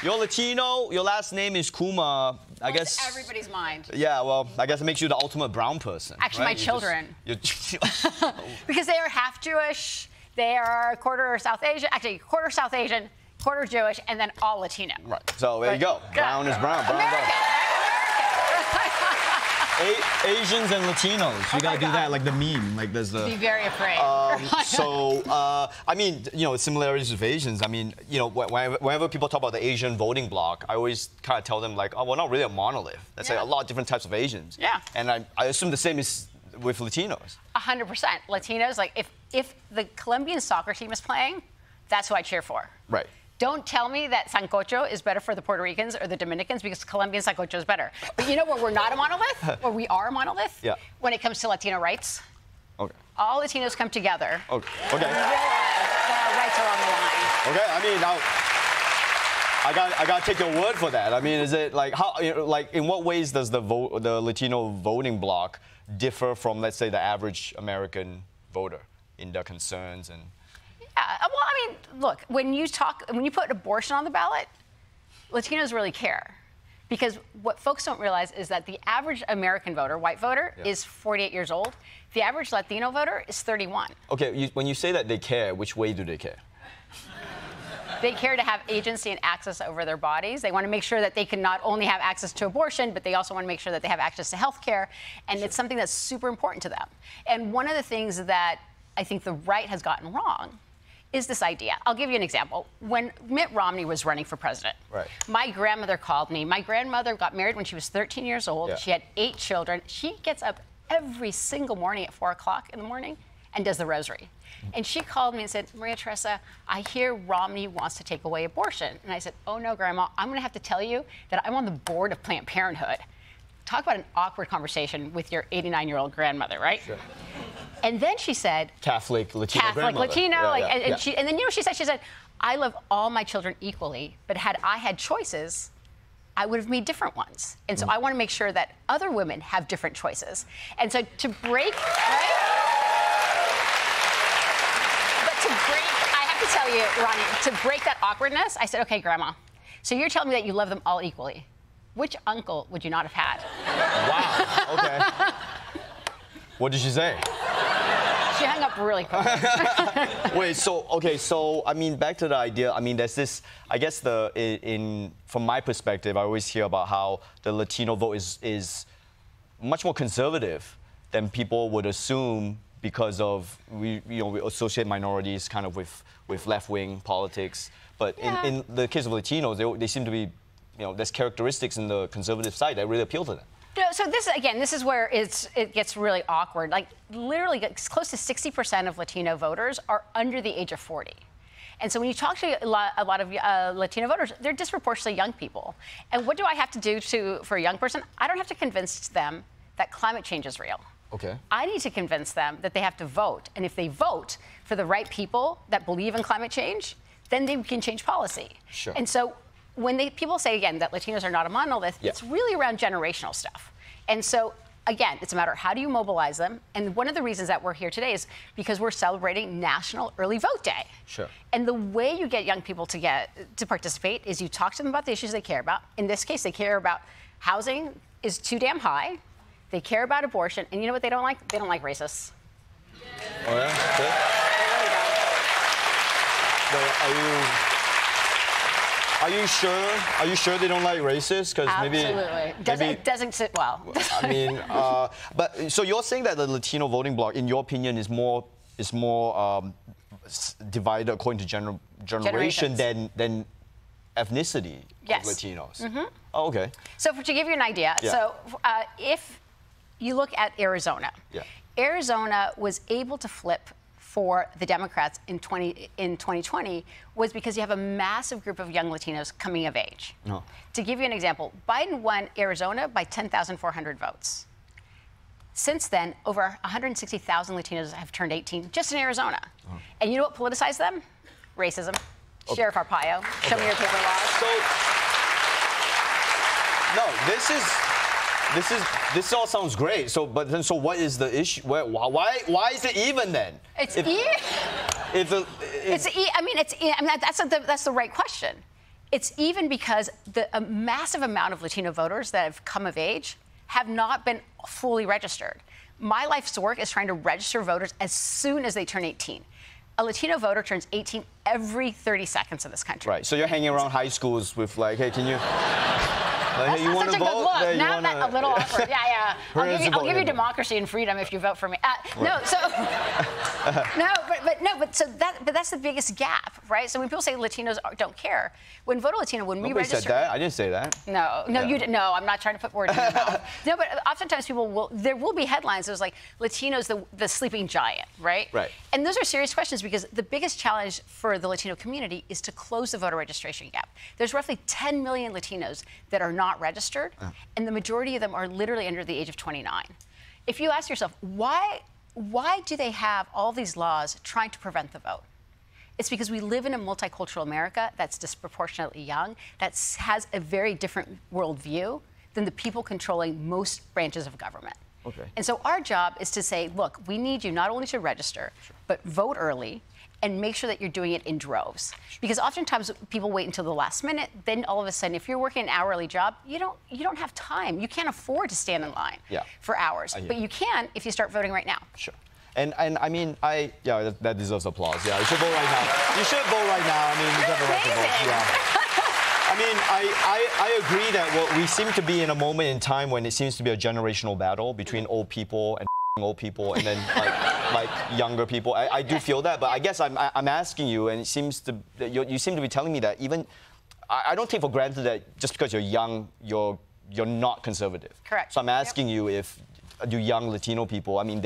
You're Latino. Your last name is Kumar. I guess everybody's mind. Yeah, well, I guess it makes you the ultimate brown person. Actually, right? my children. Because they are half Jewish. They are quarter South Asian. Actually, quarter South Asian, quarter Jewish, and then all Latino. Right. So there you go. Brown is brown. Brown American. Asians and Latinos. You gotta do that, like the meme. Like there's the. Be very afraid. I mean, similarities with Asians. I mean, whenever people talk about the Asian voting bloc, I always kind of tell them like, oh, we're not really a monolith. There's like a lot of different types of Asians. Yeah. And I assume the same is with Latinos. 100%. Latinos, like if the Colombian soccer team is playing, that's who I cheer for. Right. Don't tell me that sancocho is better for the Puerto Ricans or the Dominicans because Colombian sancocho is better. But you know where we're not a monolith? Where we are a monolith? Yeah. When it comes to Latino rights. Okay. All Latinos come together. Okay. And realize that our rights are on the line. Okay. I mean, I got to take your word for that. I mean, is it like how? Like, in what ways does the Latino voting bloc differ from, let's say, the average American voter in their concerns and? Yeah, well, I mean, look, when you put abortion on the ballot, Latinos really care. Because what folks don't realize is that the average American voter, white voter, is 48 years old. The average Latino voter is 31. Okay, when you say that they care, which way do they care? They care to have agency and access over their bodies. They want to make sure that they can not only have access to abortion, but they also want to make sure that they have access to health care. And it's something that's super important to them. And one of the things that I think the right has gotten wrong is this idea. I'll give you an example. When Mitt Romney was running for president, my grandmother called me. My grandmother got married when she was 13 years old. Yeah. She had 8 children. She gets up every single morning at 4 o'clock in the morning and does the rosary. And she called me and said, Maria Teresa, I hear Romney wants to take away abortion. And I said, oh no, Grandma, I'm going to have to tell you that I'm on the board of Planned Parenthood. Talk about an awkward conversation with your 89-year-old grandmother, right? Sure. And then she said, Catholic Latino Latino, and then she said, I love all my children equally, but had I had choices, I would have made different ones. And so I want to make sure that other women have different choices. And so to break, right? But to break, I have to tell you, Ronnie, to break that awkwardness, I said, okay, Grandma, so you're telling me that you love them all equally. Which uncle would you not have had? Wow, okay. What did she say? She hung up really quick. Wait, so I mean, back to the idea. I mean, there's this. I guess from my perspective, I always hear about how the Latino vote is much more conservative than people would assume because of we associate minorities kind of with left-wing politics. But in the case of Latinos, they seem to be, there's characteristics in the conservative side that really appeal to them. So this is where it gets really awkward. Like literally, close to 60% of Latino voters are under the age of 40. And so when you talk to a lot of Latino voters, they're disproportionately young people. And what do I have to do for a young person? I don't have to convince them that climate change is real. Okay. I need to convince them that they have to vote. And if they vote for the right people that believe in climate change, then they can change policy. Sure. And so when people say, again, that Latinos are not a monolith, it's really around generational stuff. And so, again, it's a matter of how do you mobilize them. And one of the reasons that we're here today is because we're celebrating National Early Vote Day. Sure. And the way you get young people to participate is you talk to them about the issues they care about. In this case, they care about housing is too damn high. They care about abortion. And you know what they don't like? They don't like racists. Oh, yeah? Good. Are you sure they don't like racists? Because Absolutely. It doesn't sit well. I mean, but so you're saying that the Latino voting bloc, in your opinion, is more divided according to generation than ethnicity of Latinos. Mm-hmm. Oh, okay. So to give you an idea, if you look at Arizona, Arizona was able to flip for the Democrats in 2020 was because you have a massive group of young Latinos coming of age. No. To give you an example, Biden won Arizona by 10,400 votes. Since then, over 160,000 Latinos have turned 18 just in Arizona. Oh. And you know what politicized them? Racism. Okay. Sheriff Arpaio, show me your paper laws. This all sounds great. So what is the issue? Why is it even then? That's the right question. It's even because a massive amount of Latino voters that have come of age have not been fully registered. My life's work is trying to register voters as soon as they turn 18. A Latino voter turns 18 every 30 seconds in this country. Right. So you're hanging around high schools with like, hey, can you? Like, hey, you want to vote? Look. Now that's a little awkward. Yeah. I'll give you democracy and freedom if you vote for me. Right. No, so but that's the biggest gap, right? So when people say Latinos don't care, when Voto Latino, when we register, said that. I didn't say that. No, you didn't. No, I'm not trying to put words in your mouth. No, but oftentimes there will be headlines. There's like Latinos, the sleeping giant, right? Right. And those are serious questions because the biggest challenge for the Latino community is to close the voter registration gap. There's roughly 10 million Latinos that are not registered, and the majority of them are literally under the age of 29. If you ask yourself, why do they have all these laws trying to prevent the vote? It's because we live in a multicultural America that's disproportionately young, that has a very different worldview than the people controlling most branches of government. Okay. And so our job is to say, look, we need you not only to register, but vote early and make sure that you're doing it in droves. Because oftentimes people wait until the last minute, then all of a sudden, if you're working an hourly job, you don't have time. You can't afford to stand in line for hours. But you can if you start voting right now. Sure. And I mean, that deserves applause. Yeah, you should vote right now. You should vote right now. I mean, you have the right to vote. Yeah. I mean, I agree that we seem to be in a moment in time when it seems to be a generational battle between old people and old people, and then like younger people. I do feel that, but I guess I'm asking you, and it seems you seem to be telling me that even I don't take for granted that just because you're young, you're not conservative. Correct. So I'm asking you if do young Latino people, I mean,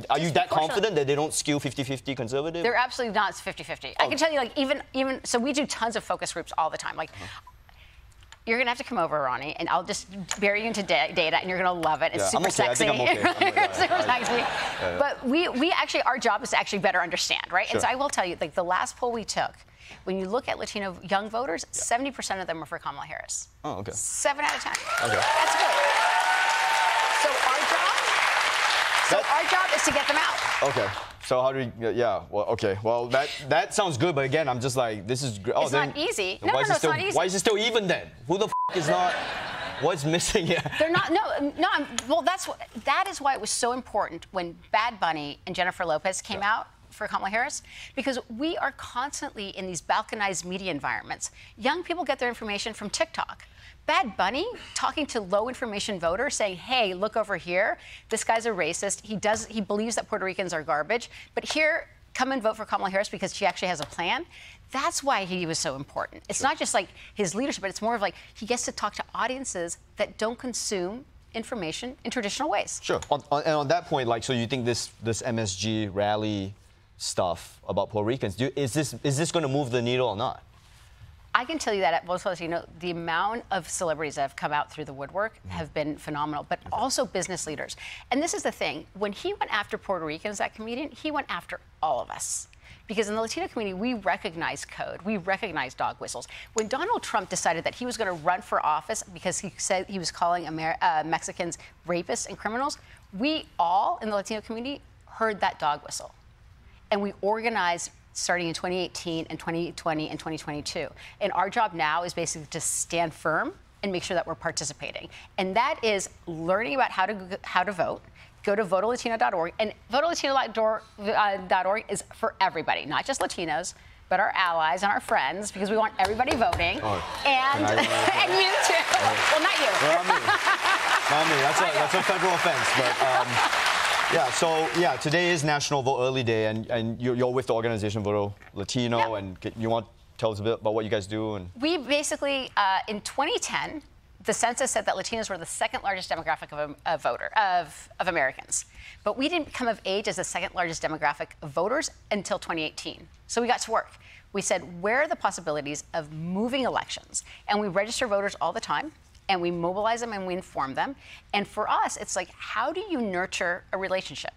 are you that confident that they don't skew 50-50 conservative? They're absolutely not 50-50. I can tell you, like, even so we do tons of focus groups all the time. Like, you're going to have to come over, Ronnie, and I'll just bury you into data, and you're going to love it. It's super sexy. I think I'm okay. Super sexy. But we actually, our job is to actually better understand, right? Sure. And so I will tell you, like, the last poll we took, when you look at Latino young voters, 70% of them were for Kamala Harris. Oh, okay. 7 out of 10. Okay. That's good. So our job is to get them out. Okay. So how do we? Yeah. Well, okay. Well, that sounds good, but again, I'm just like, this is. It's not easy. No, it's not easy. Why is it still even then? Who the is not? What's missing here? They're not. No. Well, that is why it was so important when Bad Bunny and Jennifer Lopez came out for Kamala Harris, because we are constantly in these balkanized media environments. Young people get their information from TikTok. Bad Bunny talking to low information voters saying, hey, look over here. This guy's a racist. He believes that Puerto Ricans are garbage. But here, come and vote for Kamala Harris because she actually has a plan. That's why he was so important. It's not just like his leadership, but it's more of like he gets to talk to audiences that don't consume information in traditional ways. Sure. And on that point, like, so you think this MSG rally stuff about Puerto Ricans, is this going to move the needle or not? I can tell you that at Voto Latino, the amount of celebrities that have come out through the woodwork have been phenomenal, but also business leaders. And this is the thing. When he went after Puerto Ricans, that comedian, he went after all of us. Because in the Latino community, we recognize code. We recognize dog whistles. When Donald Trump decided that he was going to run for office because he said he was calling Mexicans rapists and criminals, we all in the Latino community heard that dog whistle. And we organized starting in 2018 and 2020 and 2022. And our job now is basically to stand firm and make sure that we're participating. And that is learning about how to vote. Go to votolatino.org. And votolatino.org is for everybody, not just Latinos, but our allies and our friends, because we want everybody voting. And you too. Well, not you. Well, not me. That's a federal offense. But yeah, today is National Vote Early Day, and you're with the organization Voto Latino, and you want to tell us a bit about what you guys do? And we basically, in 2010, the census said that Latinos were the second largest demographic of Americans. But we didn't come of age as the second largest demographic of voters until 2018. So we got to work. We said, where are the possibilities of moving elections? And we register voters all the time, and we mobilize them and we inform them. And for us, it's like, how do you nurture a relationship?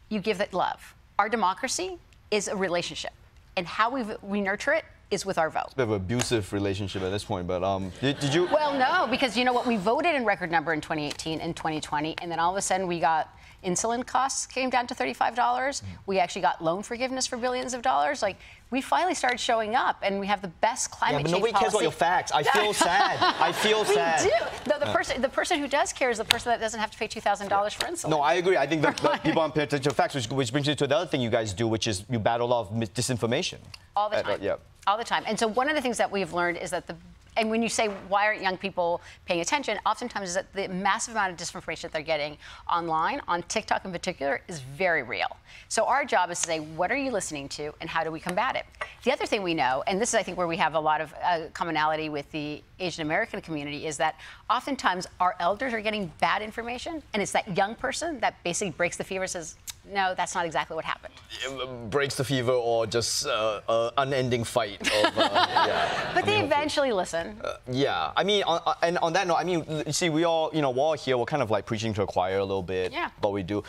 You give it love. Our democracy is a relationship. And how we nurture it is with our vote. It's a bit of an abusive relationship at this point, but did you? Well, no, because you know what? We voted in record number in 2018 and 2020, and then all of a sudden we got insulin costs came down to $35. We actually got loan forgiveness for billions of dollars. Like, we finally started showing up, and we have the best climate change nobody policy. cares about your facts. I feel sad. I feel sad. We do. The person who does care is the person that doesn't have to pay $2,000 for insulin. No, I agree. I think the people aren't paying attention to facts, which brings me to the other thing you guys do, which is you battle a lot of disinformation. All the time. Yeah. All the time. And so one of the things that we've learned is that and when you say, why aren't young people paying attention, oftentimes is that the massive amount of disinformation that they're getting online, on TikTok in particular, is very real. So our job is to say, what are you listening to and how do we combat it? The other thing we know, and this is, I think, where we have a lot of commonality with the Asian American community, is that oftentimes our elders are getting bad information, and it's that young person that basically breaks the fever and says, no, that's not exactly what happened. Breaks the fever or just unending fight. But they eventually listen. Yeah, I mean, and on that note, I mean, you see, we're all here, we're kind of like preaching to a choir a little bit. Yeah. But we do.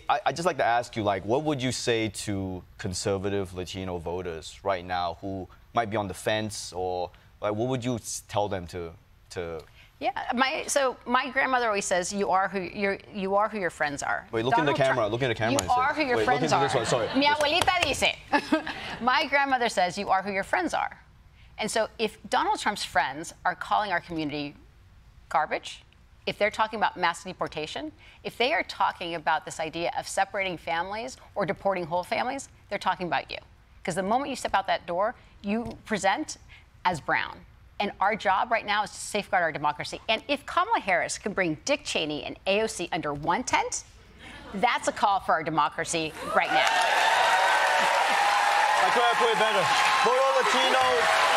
I just like to ask you, like, what would you say to conservative Latino voters right now who might be on the fence, or like, what would you tell them to? Yeah, my grandmother always says, you are who your friends are. Wait, look in the camera. Look in the camera. You are who your friends are. This one. Sorry. Mi abuelita dice. My grandmother says, you are who your friends are. And so if Donald Trump's friends are calling our community garbage, if they're talking about mass deportation, if they are talking about this idea of separating families or deporting whole families, they're talking about you. Because the moment you step out that door, you present as brown. And our job right now is to safeguard our democracy. And if Kamala Harris can bring Dick Cheney and AOC under one tent, that's a call for our democracy right now. I couldn't put it better. Voto Latino.